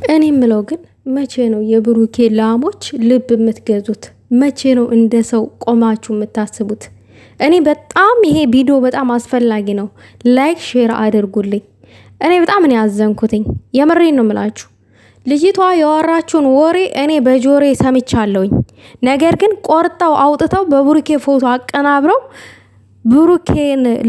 እኔ ምለው ግን መቼ ነው የብሩኬ ላሞች ልብ የምትገዙት? መቼ ነው እንደ ሰው ቆማችሁ የምታስቡት? እኔ በጣም ይሄ ቪዲዮ በጣም አስፈላጊ ነው። ላይክ ሼር አድርጉልኝ። እኔ በጣም ነው ያዘንኩትኝ። የምሬን ነው ምላችሁ። ልጅቷ ያወራችውን ወሬ እኔ በጆሬ ሰምቻለሁኝ። ነገር ግን ቆርጠው አውጥተው በብሩኬ ፎቶ አቀናብረው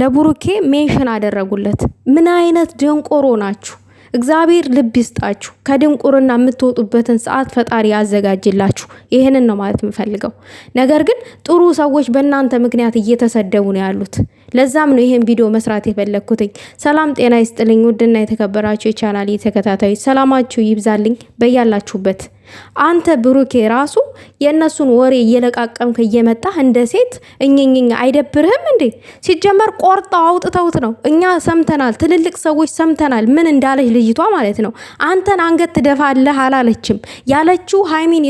ለብሩኬ ሜንሽን አደረጉለት። ምን አይነት ደንቆሮ ናችሁ? እግዚአብሔር ልብ ይስጣችሁ። ከድንቁርና የምትወጡበትን ሰዓት ፈጣሪ ያዘጋጅላችሁ። ይሄንን ነው ማለት የምፈልገው። ነገር ግን ጥሩ ሰዎች በእናንተ ምክንያት እየተሰደቡ ነው ያሉት። ለዛም ነው ይሄን ቪዲዮ መስራት የፈለኩትኝ። ሰላም ጤና ይስጥልኝ ውድና የተከበራችሁ የቻናሌ ተከታታዮች፣ ሰላማችሁ ይብዛልኝ በያላችሁበት። አንተ ብሩኬ ራሱ የእነሱን ወሬ እየለቃቀምክ እየመጣህ እንደ ሴት እኝኝኝ አይደብርህም እንዴ? ሲጀመር ቆርጠው አውጥተውት ነው። እኛ ሰምተናል፣ ትልልቅ ሰዎች ሰምተናል ምን እንዳለች ልጅቷ ማለት ነው። አንተን አንገት ትደፋለህ አላለችም ያለችው። ሃይሚን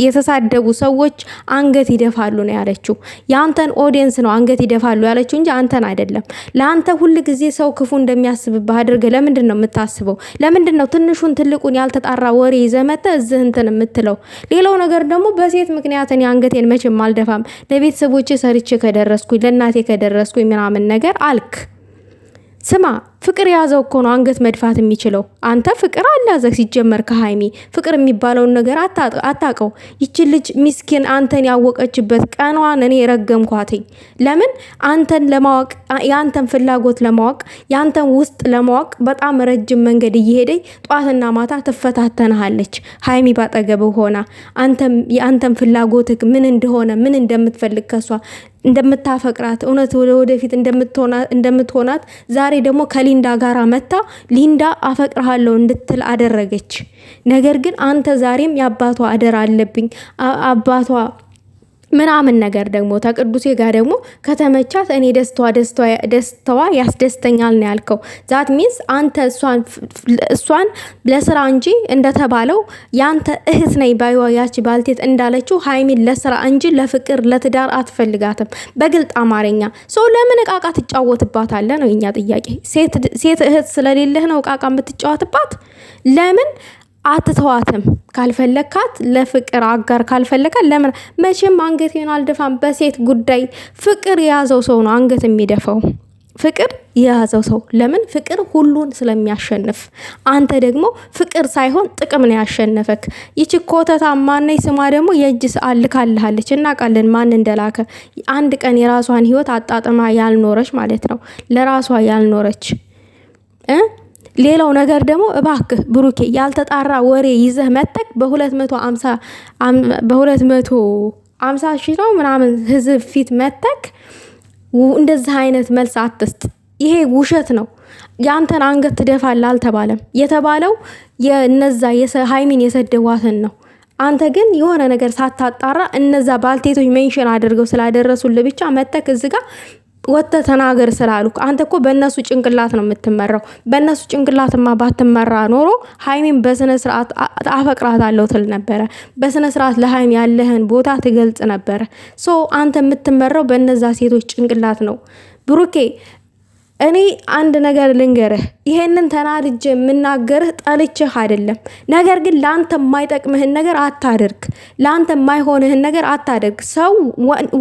የተሳደቡ ሰዎች አንገት ይደፋሉ ነው ያለችው። የአንተን ኦዲየንስ ነው አንገት ይደፋሉ ያለችው እንጂ አንተን አይደለም። ለአንተ ሁል ጊዜ ሰው ክፉ እንደሚያስብብህ አድርገህ ለምንድን ነው የምታስበው? ለምንድን ነው ትንሹን ትልቁን ያልተጣራ ወሬ ይዘመተ እዚህ እንትን የምትለው? ሌላው ነገር ደግሞ በሴት ምክንያት እኔ አንገቴን መቼም አልደፋም፣ ለቤተሰቦቼ ሰርቼ ከደረስኩኝ ለእናቴ ከደረስኩኝ ምናምን ነገር አልክ። ስማ፣ ፍቅር ያዘው እኮ ነው አንገት መድፋት የሚችለው። አንተ ፍቅር አላዘህ ሲጀመር ከሃይሚ ፍቅር የሚባለውን ነገር አታቀው። ይቺ ልጅ ሚስኪን አንተን ያወቀችበት ቀኗን እኔ ረገምኳትኝ። ለምን አንተን ለማወቅ ያንተን ፍላጎት ለማወቅ ያንተን ውስጥ ለማወቅ በጣም ረጅም መንገድ እየሄደች ጧትና ማታ ትፈታተናለች። ሃይሚ ባጠገብህ ሆና አንተን ፍላጎትህ ምን እንደሆነ ምን እንደምትፈልግ ከሷ እንደምታፈቅራት እውነት ወደፊት እንደምትሆናት ዛሬ ደግሞ ሊንዳ ጋራ መታ ሊንዳ አፈቅርሃለሁ እንድትል አደረገች። ነገር ግን አንተ ዛሬም የአባቷ አደራ አለብኝ አባቷ ምናምን ነገር ደግሞ ተቅዱሴ ጋር ደግሞ ከተመቻት እኔ ደስታዋ ያስደስተኛል ነው ያልከው። ዛት ሚንስ አንተ እሷን ለስራ እንጂ እንደተባለው ያንተ እህት ነኝ ባይዋያች ባልቴት እንዳለችው ሃይሚን ለስራ እንጂ ለፍቅር ለትዳር አትፈልጋትም። በግልጥ አማርኛ ሰው ለምን እቃቃ ትጫወትባታለህ ነው የኛ ጥያቄ። ሴት እህት ስለሌለህ ነው እቃቃ የምትጫወትባት? ለምን አትተዋትም? ካልፈለካት ለፍቅር አጋር ካልፈለካት ለምን? መቼም አንገቴን አልደፋም በሴት ጉዳይ። ፍቅር የያዘው ሰው ነው አንገት የሚደፋው። ፍቅር የያዘው ሰው ለምን? ፍቅር ሁሉን ስለሚያሸንፍ። አንተ ደግሞ ፍቅር ሳይሆን ጥቅም ነው ያሸነፈክ። ይቺ ኮተታ ማነይ ስማ ደግሞ የእጅ ሰዓት ልካልሃለች። እናውቃለን ማን እንደላከ። አንድ ቀን የራሷን ህይወት አጣጥማ ያልኖረች ማለት ነው። ለራሷ ያልኖረች ሌላው ነገር ደግሞ እባክህ ብሩኬ ያልተጣራ ወሬ ይዘህ መጠቅ በ250 ሺህ ነው ምናምን ህዝብ ፊት መጠቅ እንደዚህ አይነት መልስ አትስጥ። ይሄ ውሸት ነው። ያንተን አንገት ትደፋለህ አልተባለም። የተባለው የነዛ ሃይሚን የሰደዋትን ነው። አንተ ግን የሆነ ነገር ሳታጣራ እነዛ ባልቴቶች ሜንሽን አድርገው ስላደረሱልህ ብቻ መጠቅ እዚህ ጋር ወጥተ ተናገር ስላሉ። አንተ እኮ በእነሱ ጭንቅላት ነው የምትመራው። በእነሱ ጭንቅላትማ ባትመራ ኖሮ ሃይሚን በስነ ስርዓት አፈቅራታለሁ ትል ነበረ። በስነ ስርዓት ለሃይሚ ያለህን ቦታ ትገልጽ ነበረ። አንተ የምትመራው በእነዛ ሴቶች ጭንቅላት ነው። ብሩኬ እኔ አንድ ነገር ልንገርህ፣ ይሄንን ተናድጄ የምናገርህ ጠልቼህ አይደለም። ነገር ግን ለአንተ የማይጠቅምህን ነገር አታድርግ። ለአንተ የማይሆንህን ነገር አታድርግ። ሰው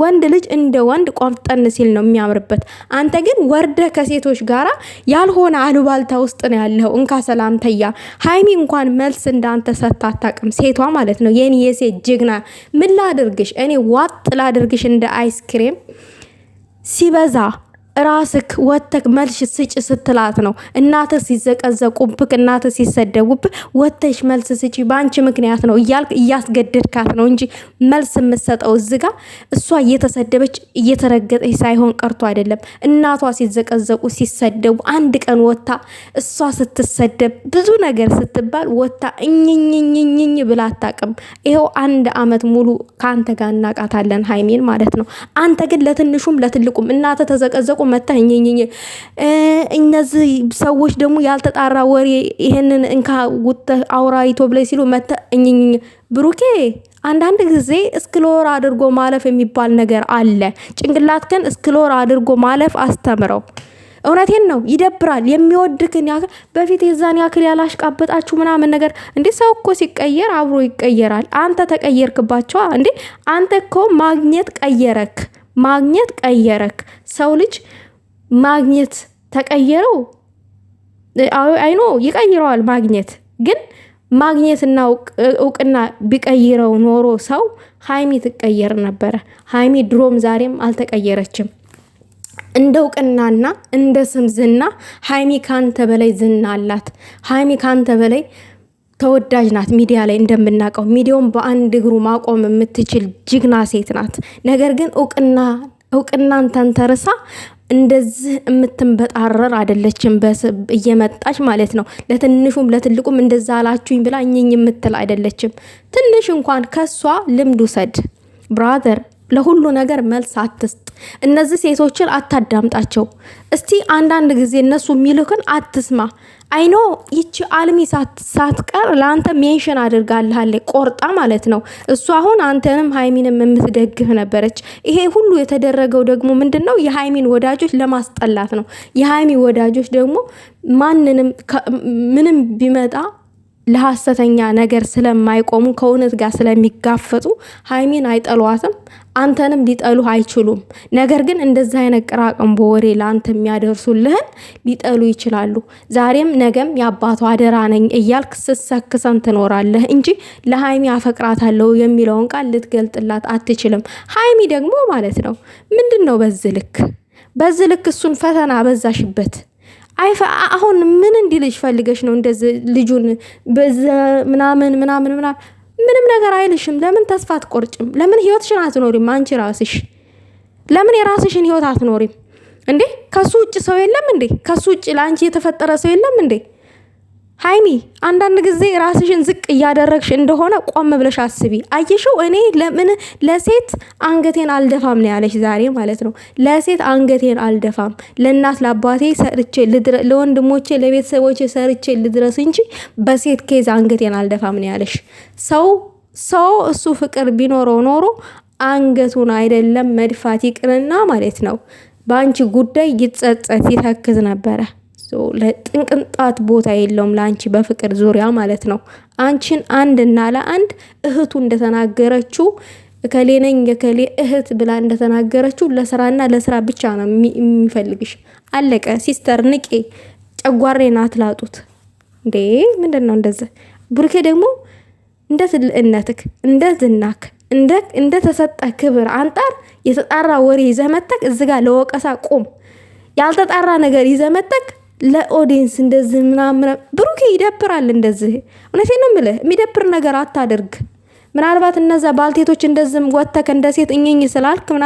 ወንድ ልጅ እንደ ወንድ ቆፍጠን ሲል ነው የሚያምርበት። አንተ ግን ወርደህ ከሴቶች ጋራ ያልሆነ አሉባልታ ውስጥ ነው ያለው። እንካ ሰላምተያ ሃይሚ እንኳን መልስ እንዳንተ ሰጥታ አታውቅም። ሴቷ ማለት ነው የኔ የሴት ጅግና። ምን ላድርግሽ እኔ? ዋጥ ላድርግሽ እንደ አይስክሬም ሲበዛ ራስክ ወተክ መልሽ ስጭ ስትላት ነው። እናትህ ሲዘቀዘቁብክ እናትህ ሲሰደቡብህ ወተሽ መልስ ስጪ ባንቺ ምክንያት ነው እያልክ እያስገደድካት ነው እንጂ መልስ የምትሰጠው እዚህ ጋር እሷ እየተሰደበች እየተረገጠች ሳይሆን ቀርቶ አይደለም። እናቷ ሲዘቀዘቁ ሲሰደቡ አንድ ቀን ወታ እሷ ስትሰደብ ብዙ ነገር ስትባል ወታ እኝኝኝኝኝ ብላ አታውቅም። ይኸው 1 አመት ሙሉ ካንተ ጋር እናቃታለን ሃይሚን ማለት ነው። አንተ ግን ለትንሹም ለትልቁም እናትህ ተዘቀዘቁ መታኝኝ። እነዚህ ሰዎች ደግሞ ያልተጣራ ወሬ ይሄንን እንካ ውጥ አውራይቶ ብለ ሲሉ መታኝኝ። ብሩኬ አንዳንድ ጊዜ እስክሎር አድርጎ ማለፍ የሚባል ነገር አለ። ጭንቅላት ግን እስክሎር አድርጎ ማለፍ አስተምረው። እውነቴን ነው ይደብራል። የሚወድክን ያክል በፊት የዛን ያክል ያላሽቃበጣችሁ ምናምን ነገር እንዴ። ሰው እኮ ሲቀየር አብሮ ይቀየራል። አንተ ተቀየርክባቸዋ እንዴ። አንተ እኮ ማግኘት ቀየረክ። ሰው ልጅ ማግኘት ተቀየረው አይኖ ይቀይረዋል። ማግኘት ግን ማግኘትና እውቅና ቢቀይረው ኖሮ ሰው ሀይሚ ትቀየር ነበረ። ሀይሚ ድሮም ዛሬም አልተቀየረችም። እንደ እውቅናና እንደ ስም ዝና ሀይሚ ካንተ በላይ ዝና አላት። ሀይሚ ካንተ በላይ ተወዳጅ ናት። ሚዲያ ላይ እንደምናውቀው ሚዲያውን በአንድ እግሩ ማቆም የምትችል ጅግና ሴት ናት። ነገር ግን እውቅናን ተንተርሳ እንደዚህ የምትንበጣረር አይደለችም። እየመጣች ማለት ነው ለትንሹም ለትልቁም እንደዛ አላችሁኝ ብላ እኝኝ የምትል አይደለችም። ትንሽ እንኳን ከሷ ልምድ ውሰድ ብራዘር። ለሁሉ ነገር መልስ አትስጥ። እነዚህ ሴቶችን አታዳምጣቸው። እስቲ አንዳንድ ጊዜ እነሱ የሚልክን አትስማ። አይኖ ይቺ አልሚ ሳትቀር ለአንተ ሜንሽን አድርጋልሃለች ቆርጣ ማለት ነው። እሱ አሁን አንተንም ሀይሚንም የምትደግፍ ነበረች። ይሄ ሁሉ የተደረገው ደግሞ ምንድን ነው? የሀይሚን ወዳጆች ለማስጠላት ነው። የሀይሚ ወዳጆች ደግሞ ምንም ቢመጣ ለሐሰተኛ ነገር ስለማይቆሙ ከእውነት ጋር ስለሚጋፈጡ ሀይሚን አይጠሏትም፣ አንተንም ሊጠሉ አይችሉም። ነገር ግን እንደዛ አይነት ቅራቅም በወሬ ለአንተ የሚያደርሱልህን ሊጠሉ ይችላሉ። ዛሬም ነገም የአባቱ አደራ ነኝ እያልክ ስትሰክሰን ትኖራለህ እንጂ ለሀይሚ አፈቅራታለሁ የሚለውን ቃል ልትገልጥላት አትችልም። ሀይሚ ደግሞ ማለት ነው ምንድን ነው በዚህ ልክ እሱን ፈተና በዛሽበት። አሁን ምን እንዲልሽ ፈልገሽ ነው እንደዚህ ልጁን ምናምን ምንም ነገር አይልሽም። ለምን ተስፋ አትቆርጭም? ለምን ህይወትሽን አትኖሪም? አንቺ ራስሽ ለምን የራስሽን ህይወት አትኖሪም እንዴ? ከሱ ውጭ ሰው የለም እንዴ? ከሱ ውጭ ለአንቺ የተፈጠረ ሰው የለም እንዴ? ሀይሚ አንዳንድ ጊዜ ራስሽን ዝቅ እያደረግሽ እንደሆነ ቆም ብለሽ አስቢ። አየሽው እኔ ለምን ለሴት አንገቴን አልደፋም ነው ያለሽ ዛሬ ማለት ነው። ለሴት አንገቴን አልደፋም፣ ለእናት ለአባቴ ሰርቼ ለወንድሞቼ ለቤተሰቦቼ ሰርቼ ልድረስ እንጂ በሴት ኬዝ አንገቴን አልደፋም ነው ያለሽ። ሰው እሱ ፍቅር ቢኖረው ኖሮ አንገቱን አይደለም መድፋት ይቅርና ማለት ነው በአንቺ ጉዳይ ይጸጸት ይተክዝ ነበረ። ለጥንቅንጣት ቦታ የለውም ለአንቺ በፍቅር ዙሪያ ማለት ነው። አንቺን አንድና ለአንድ እህቱ እንደተናገረችው እከሌ ነኝ የከሌ እህት ብላ እንደተናገረችው ለስራና ለስራ ብቻ ነው የሚፈልግሽ። አለቀ። ሲስተር ንቄ ጨጓሬን አትላጡት እንዴ! ምንድነው እንደዚህ? ብሩኬ ደግሞ እንደ ትልእነትክ እንደ ዝናክ እንደ ተሰጠ ክብር አንጣር የተጣራ ወሬ ይዘመተክ እዚህ ጋር ለወቀሳ ቁም። ያልተጣራ ነገር ይዘመተክ ለኦዲየንስ እንደዚህ ምናምን ብሩኬ ይደብራል። እንደዚህ እውነቴን ነው የምልህ፣ የሚደብር ነገር አታደርግ። ምናልባት እነዛ ባልቴቶች እንደዚህ ወተከ እንደ ሴት እኝኝ ስላልክ